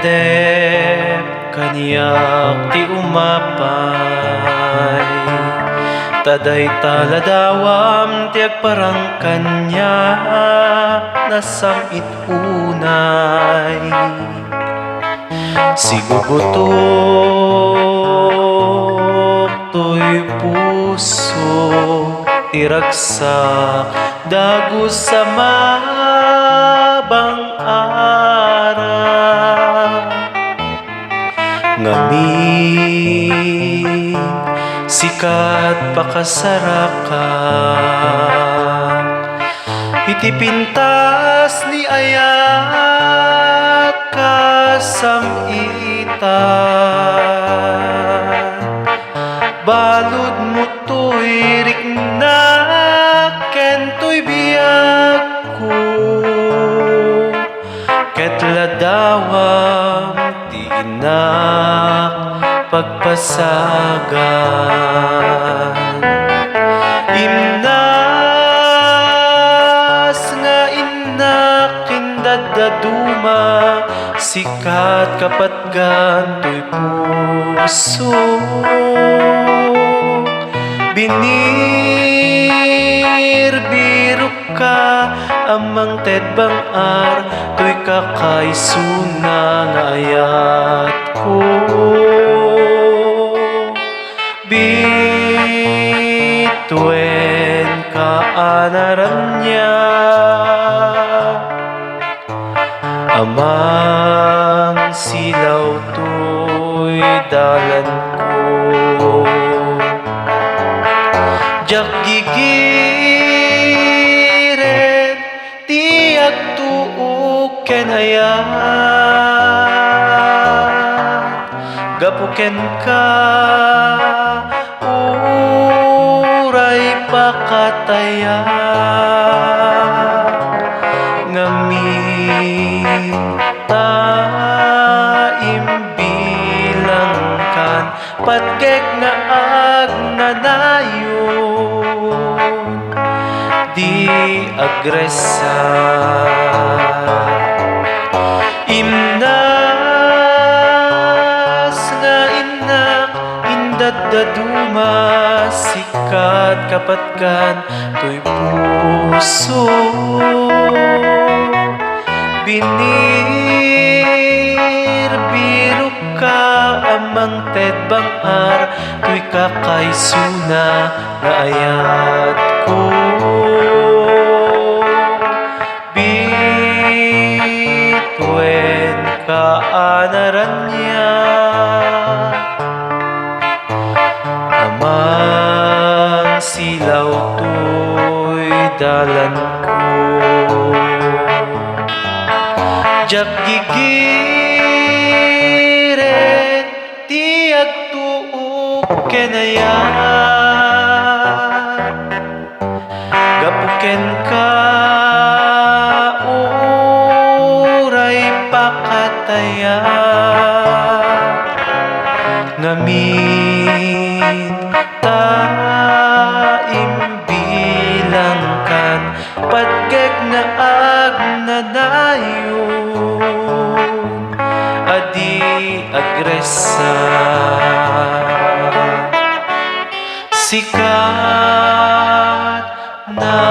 Dardarepdep, kanyak ti umapay. Taday taladawam ti agparang kanya, nasamit unay. Sigugutok to'y puso, tiragsak dagus sa mabang araw. Ngamin sikat pakasarakan, iti pintas ni ayat kasamitan. Balud mo to'y rikna, ken to'y biyag ko, ket ladawam ti inak pagpasagan. Imnas nga inak kindadaduma, sikat kapatgan to'y puso. Binirbirok ka amang tedbang ar, to'y kakaisuna nga ayat ko. Bituen ka anaram niya, amang silaw to'y dalan ko. Jak gigiren ti agtuok ken ayat, gapuken ka uray pakataya. Ngamin taimbilang kan patgek nga agnanayon, di agresan. Imnas nga inak indadaduma, sikat kapatgan to'y puso. Binirbirok ka amang tedbang ar, to'y kakaisuna nga ayat ko. Bituen ka anaran niya, amang silaw to'y dalan ko. Jak gigiren ti agtuok ken ayat, gapuken ka uray pakataya. Ngamin taimbilang kan patgek nga agnanayon, adi agresan. Sikat na